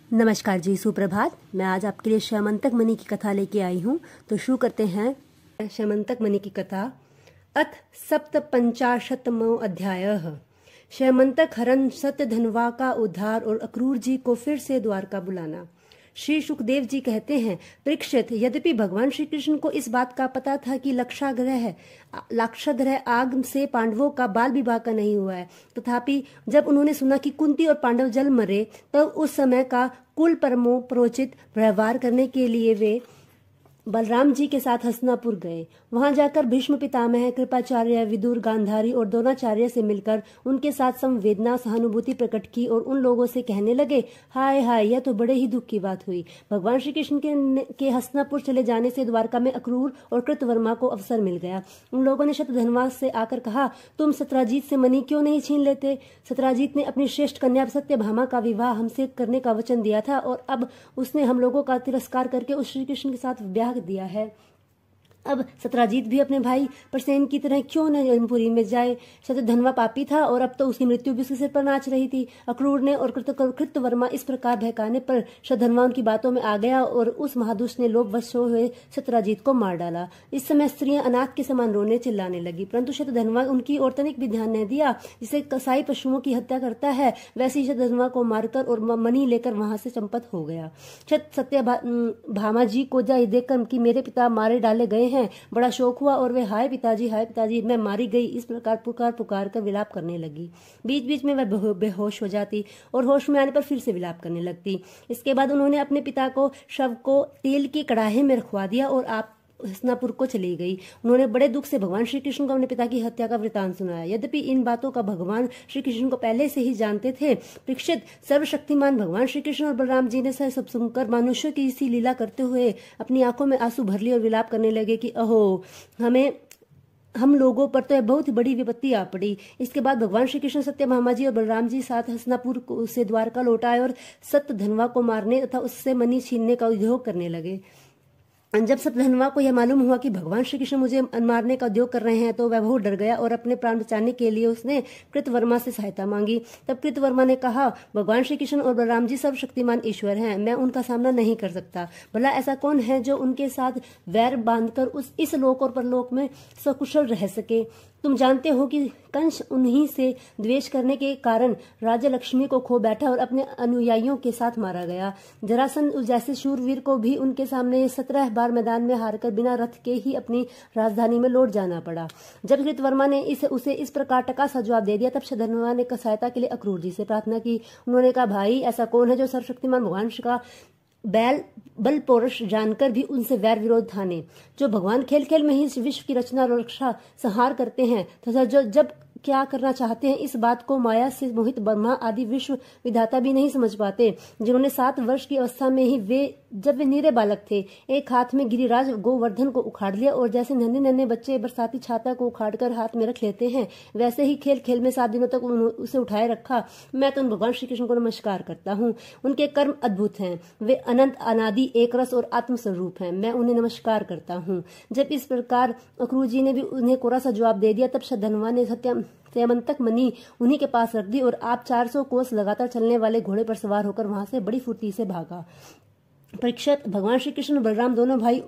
नमस्कार जी, सुप्रभात। मैं आज आपके लिए शैमंतक मणि की कथा लेके आई हूँ। तो शुरू करते हैं शैमंतक मणि की कथा। अथ सप्तपंचाशतमो अध्यायः। शैमंतक हरण सत्य धनवा का उद्धार और अक्रूर जी को फिर से द्वारका बुलाना। श्री सुखदेव जी कहते हैं, परीक्षित, यद्यपि भगवान श्री कृष्ण को इस बात का पता था कि लाक्षागृह आग से पांडवों का बाल विवाह का नहीं हुआ है, तथापि जब उन्होंने सुना कि कुंती और पांडव जल मरे, तब उस समय का कुल परमो प्रोचित व्यवहार करने के लिए वे बलराम जी के साथ हस्तिनापुर गए। वहां जाकर भीष्म पितामह, कृपाचार्य, विदुर, गांधारी और द्रोणाचार्य से मिलकर उनके साथ संवेदना सहानुभूति प्रकट की और उन लोगों से कहने लगे, हाय हाय, यह तो बड़े ही दुख की बात हुई। भगवान श्री कृष्ण के हस्तिनापुर चले जाने से द्वारका में अक्रूर और कृतवर्मा को अवसर मिल गया। उन लोगों ने शतधन्वा से आकर कहा, तुम सत्राजीत से मणि क्यों नहीं छीन लेते? सत्राजीत ने अपनी श्रेष्ठ कन्या सत्यभामा का विवाह हमसे करने का वचन दिया था और अब उसने हम लोगों का तिरस्कार करके उस श्री कृष्ण के साथ ब्याह दिया है। अब सत्राजीत भी अपने भाई प्रसेन की तरह क्यों न जन्मपुरी में जाए? शतधन्वा पापी था और अब तो उसकी मृत्यु भी उसके सिर पर नाच रही थी। अक्रूर ने और कृतवर्मा इस प्रकार बहकाने पर शतधन्वा उनकी बातों में आ गया और उस महादुष्ट ने लोभवश हुए सत्राजीत को मार डाला। इस समय स्त्रियां अनाथ के समान रोने चिल्लाने लगी, परंतु शतधन्वा उनकी ओर तनिक भी ध्यान नहीं दिया। जिसे कसाई पशुओं की हत्या करता है, वैसे ही शतधन्वा को मारकर और मणि लेकर वहां से चंपत हो गया। भामा जी को देखकर कि मेरे पिता मारे डाले गए हैं, बड़ा शोक हुआ और वे हाय पिताजी मैं मारी गई, इस प्रकार पुकार कर विलाप करने लगी। बीच बीच में वह बेहोश हो जाती और होश में आने पर फिर से विलाप करने लगती। इसके बाद उन्होंने अपने पिता को शव को तेल की कड़ाहे में रखवा दिया और आप हस्तिनापुर को चली गई। उन्होंने बड़े दुख से भगवान श्री कृष्ण को अपने पिता की हत्या का वृतांत सुनाया। यद्यपि इन बातों का भगवान श्री कृष्ण को पहले से ही जानते थे। परीक्षित, सर्वशक्तिमान भगवान श्री कृष्ण और बलराम जी ने सब सुनकर मनुष्य की इसी लीला करते हुए अपनी आंखों में आंसू भर लिए और विलाप करने लगे कि अहो, हम लोगों पर तो बहुत ही बड़ी विपत्ति आ पड़ी। इसके बाद भगवान श्री कृष्ण सत्यभामा जी और बलराम जी साथ हस्तिनापुर से द्वारका लौट आए और सत्यधन्वा को मारने तथा उससे मणि छीनने का उद्योग करने लगे। जब सत्यधन्वा को यह मालूम हुआ कि भगवान श्री कृष्ण मुझे मारने का उद्योग कर रहे हैं, तो वह बहुत डर गया और अपने प्राण बचाने के लिए उसने कृतवर्मा से सहायता मांगी। तब कृतवर्मा ने कहा, भगवान श्री कृष्ण और बलराम जी सर्वशक्तिमान ईश्वर हैं, मैं उनका सामना नहीं कर सकता। भला ऐसा कौन है जो उनके साथ वैर बांधकर इस लोक और परलोक में सकुशल रह सके? तुम जानते हो कि कंस उन्हीं से द्वेष करने के कारण राजा लक्ष्मी को खो बैठा और अपने अनुयायियों के साथ मारा गया। जरासंध जैसे शूरवीर को भी उनके सामने 17 बार मैदान में हारकर बिना रथ के ही अपनी राजधानी में लौट जाना पड़ा। जब कृतवर्मा ने उसे इस प्रकार टका सा जवाब दे दिया, तब शतधन्वा ने सहायता के लिए अक्रूर जी से प्रार्थना की। उन्होंने कहा, भाई, ऐसा कौन है जो सर्वशक्तिमान भगवान का बल पौरुष जानकर भी उनसे वैर विरोध ठाने, जो भगवान खेल खेल में ही विश्व की रचना और रक्षा संहार करते हैं तथा जो जब क्या करना चाहते हैं इस बात को माया से मोहित ब्रह्मा आदि विश्व विधाता भी नहीं समझ पाते, जिन्होंने 7 वर्ष की अवस्था में ही जब वे नीरे बालक थे, एक हाथ में गिरिराज गोवर्धन को उखाड़ लिया और जैसे नन्हे नन्हे बच्चे बरसाती छाता को उखाड़कर हाथ में रख लेते हैं, वैसे ही खेल खेल में 7 दिनों तक उसे उठाए रखा। मैं तो उन भगवान श्री कृष्ण को नमस्कार करता हूँ। उनके कर्म अद्भुत हैं, वे अनंत अनादि एक रस और आत्म स्वरूप हैं, मैं उन्हें नमस्कार करता हूँ। जब इस प्रकार अक्रूर जी ने भी उन्हें कोरा सा जवाब दे दिया, तब शतधन्वा ने शैमंतक मणि उन्हीं के पास रख दी और आप 400 कोस लगातार चलने वाले घोड़े पर सवार होकर वहां से बड़ी फुर्ती से भागा। परीक्षित, भगवान श्री कृष्ण और बलराम दोनों भाई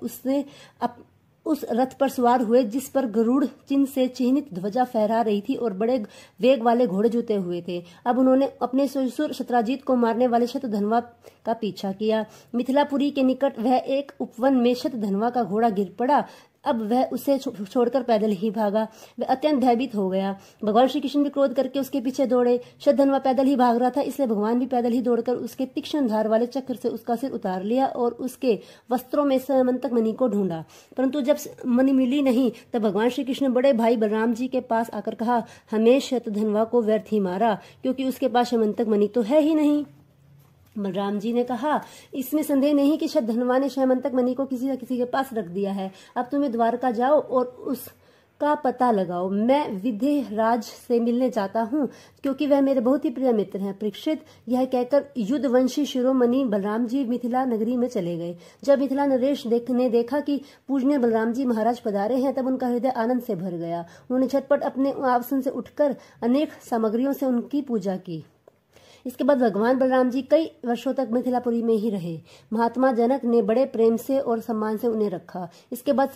उस रथ पर सवार हुए जिस पर गरुड़ चिन्ह से चिन्हित ध्वजा फहरा रही थी और बड़े वेग वाले घोड़े जुते हुए थे। अब उन्होंने अपने ससुर शतराजीत को मारने वाले शतधन्वा का पीछा किया। मिथिलापुरी के निकट वह एक उपवन में शतधन्वा का घोड़ा गिर पड़ा। अब वह उसे छोड़कर पैदल ही भागा। वह अत्यंत भयभीत हो गया। भगवान श्री कृष्ण भी क्रोध करके उसके पीछे दौड़े। शतधन्वा पैदल ही भाग रहा था, इसलिए भगवान भी पैदल ही दौड़कर उसके तीक्ष्ण धार वाले चक्र से उसका सिर उतार लिया और उसके वस्त्रों में शैमंतक मणि को ढूंढा, परंतु जब मणि मिली नहीं, तब भगवान श्री कृष्ण ने बड़े भाई बलराम जी के पास आकर कहा, हमें शतधन्वा को व्यर्थ ही मारा, क्योंकि उसके पास शैमंतक मणि तो है ही नहीं। बलराम जी ने कहा, इसमें संदेह नहीं कि शतधन्वा ने शैमंतक मणि को किसी न किसी के पास रख दिया है। अब तुम्हें द्वारका जाओ और उसका पता लगाओ। मैं विदेहराज से मिलने जाता हूँ, क्योंकि वह मेरे बहुत ही प्रिय मित्र हैं। परीक्षित, यह कहकर युद्धवंशी शिरोमणि बलराम जी मिथिला नगरी में चले गए। जब मिथिला नरेश ने देखा कि पूजनीय बलराम जी महाराज पधारे हैं, तब उनका हृदय आनंद से भर गया। उन्होंने झटपट अपने आसन से उठकर अनेक सामग्रियों से उनकी पूजा की। इसके बाद भगवान बलराम जी कई वर्षों तक मिथिलापुरी में ही रहे। महात्मा जनक ने बड़े प्रेम से और सम्मान से उन्हें रखा। इसके बाद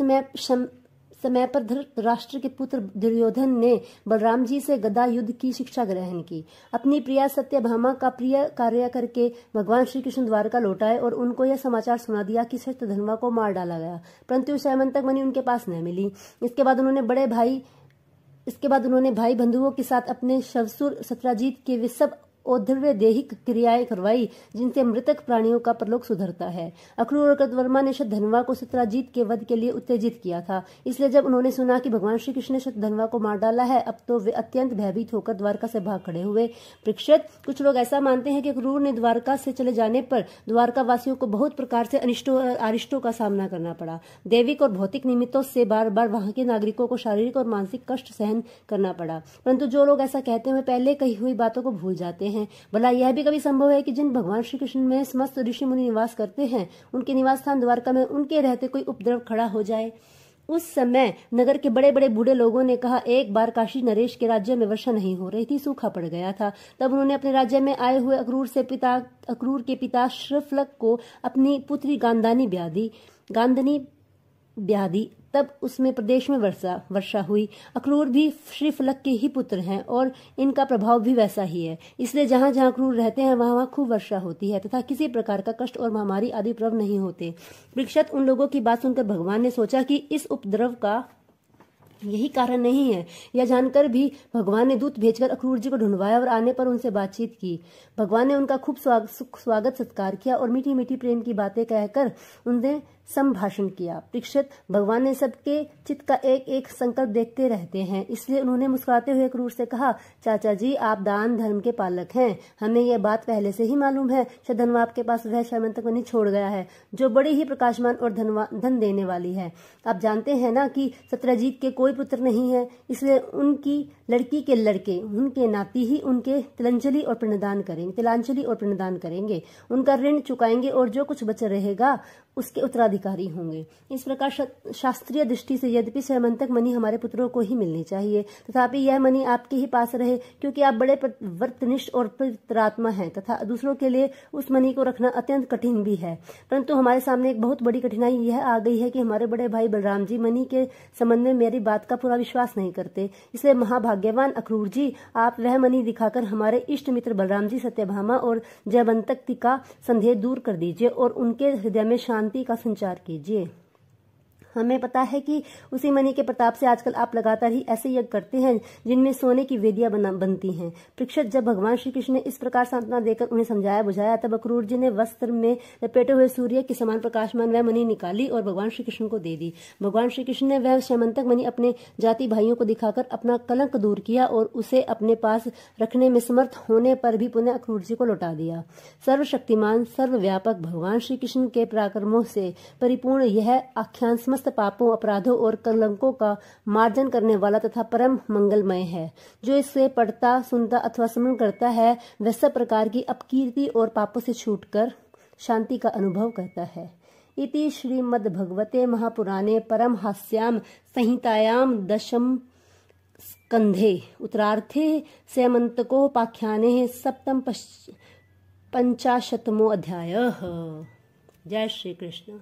समय पर धृतराष्ट्र के पुत्र दुर्योधन ने बलराम जी से गदा युद्ध की शिक्षा ग्रहण की। अपनी प्रिया सत्यभामा का प्रिय कार्य करके भगवान श्री कृष्ण द्वारका लौट आए और उनको यह समाचार सुना दिया कि शतधन्वा को मार डाला गया, परंतु शैमंतक मणि उनके पास न मिली। इसके बाद उन्होंने भाई बंधुओं के साथ अपने शवसुर सत्राजीत के वे सब औद्धर्य देहिक क्रियाएं करवाई जिनसे मृतक प्राणियों का परलोक सुधरता है। अक्रूर और कृतवर्मा ने शतधन्वा को सत्राजीत के वध के लिए उत्तेजित किया था। इसलिए जब उन्होंने सुना कि भगवान श्री कृष्ण ने शतधन्वा को मार डाला है, अब तो वे अत्यंत भयभीत होकर द्वारका से भाग खड़े हुए। परीक्षित, कुछ लोग ऐसा मानते हैं कि अक्रूर ने द्वारका से चले जाने पर द्वारका वासियों को बहुत प्रकार से अनिष्टों और अरिष्टों का सामना करना पड़ा। दैविक और भौतिक निमित्तों से बार बार वहां के नागरिकों को शारीरिक और मानसिक कष्ट सहन करना पड़ा। परंतु जो लोग ऐसा कहते हैं वे पहले कही हुई बातों को भूल जाते हैं। भला यह भी कभी संभव है कि जिन भगवान श्री कृष्ण में समस्त ऋषि मुनि निवास करते हैं, उनके निवास स्थान द्वारका में उनके रहते कोई उपद्रव खड़ा हो जाए? उस समय नगर के बड़े बड़े बूढ़े लोगों ने कहा, एक बार काशी नरेश के राज्य में वर्षा नहीं हो रही थी, सूखा पड़ गया था। तब उन्होंने अपने राज्य में आए हुए अक्रूर के पिता श्रीफलक को अपनी पुत्री गांधानी ब्याह दी। तब उसमें प्रदेश में वर्षा हुई। अक्रूर भी श्रीफलक के ही पुत्र हैं और इनका प्रभाव भी वैसा ही है। इसलिए जहां जहां अक्रूर रहते हैं वहां वहां खूब वर्षा होती है तथा किसी प्रकार का कष्ट और महामारी आदि उपद्रव नहीं होते। परीक्षित, उन लोगों की बात सुनकर भगवान ने सोचा कि इस उपद्रव का यही कारण नहीं है। यह जानकर भी भगवान ने दूत भेजकर अक्रूर जी को ढूंढवाया और आने पर उनसे बातचीत की। भगवान ने उनका खूब स्वागत सत्कार किया और मीठी मीठी प्रेम की बातें कहकर उन्हें संभाषण किया। परीक्षित, भगवान ने सबके चित्त का एक एक संकल्प देखते रहते हैं, इसलिए उन्होंने मुस्कुराते हुए अक्रूर से कहा, चाचा जी, आप दान धर्म के पालक हैं, हमें यह बात पहले से ही मालूम है। शतधन्वा आपके पास वह शैमंतक मणि छोड़ गया है जो बड़ी ही प्रकाशमान और धन देने वाली है। आप जानते हैं ना कि सत्यजीत के कोई पुत्र नहीं है, इसलिए उनकी लड़की के लड़के उनके नाती ही उनके तिलांजलि और प्रणदान करेंगे, उनका ऋण चुकाएंगे और जो कुछ बचा रहेगा उसके उत्तराधिकारी होंगे। इस प्रकार शास्त्रीय दृष्टि से यद्यपि शैमंतक मणि हमारे पुत्रों को ही मिलनी चाहिए, तथापि यह मणि आपके ही पास रहे, क्योंकि आप बड़े व्रतनिष्ठ और पवित्रात्मा हैं तथा दूसरों के लिए उस मणि को रखना अत्यंत कठिन भी है। परंतु हमारे सामने एक बहुत बड़ी कठिनाई यह आ गई है कि हमारे बड़े भाई बलराम जी मणि के संबंध में मेरी बात का पूरा विश्वास नहीं करते। इसलिए महाभाग्यवान अक्रूर जी, आप वह मणि दिखाकर हमारे इष्ट मित्र बलराम जी, सत्यभामा और जयवंतक का संदेह दूर कर दीजिए और उनके हृदय में शांति का संचार कीजिए। हमें पता है कि उसी मणि के प्रताप से आजकल आप लगातार ही ऐसे यज्ञ करते हैं जिनमें सोने की वेदियां बनती हैं। परीक्षित, जब भगवान श्री कृष्ण ने इस प्रकार सांत्वना देकर उन्हें समझाया बुझाया, तब अक्रूर जी ने वस्त्र में लपेटे हुए सूर्य के समान प्रकाशमान वह मणि निकाली और भगवान श्री कृष्ण को दे दी। भगवान श्री कृष्ण ने वह शैमंतक मणि अपने जाति भाइयों को दिखाकर अपना कलंक दूर किया और उसे अपने पास रखने में समर्थ होने पर भी पुनः अक्रूर जी को लौटा दिया। सर्वशक्तिमान सर्वव्यापक भगवान श्री कृष्ण के पराक्रमों से परिपूर्ण यह आख्यान समस्त पापों, अपराधों और कलंकों का मार्जन करने वाला तथा परम मंगलमय है। जो इसे पढ़ता, सुनता अथवा स्मरण करता है वह सब प्रकार की अपकीर्ति और पापों से छूटकर शांति का अनुभव करता है। इति श्रीमद्भगवते महापुराणे परमहंस्याम संहितायाम दशम स्कंधे उत्तरार्थे शैमंतकोपाख्याने सप्तम पंचाशतमो अध्यायः। जय श्री कृष्ण।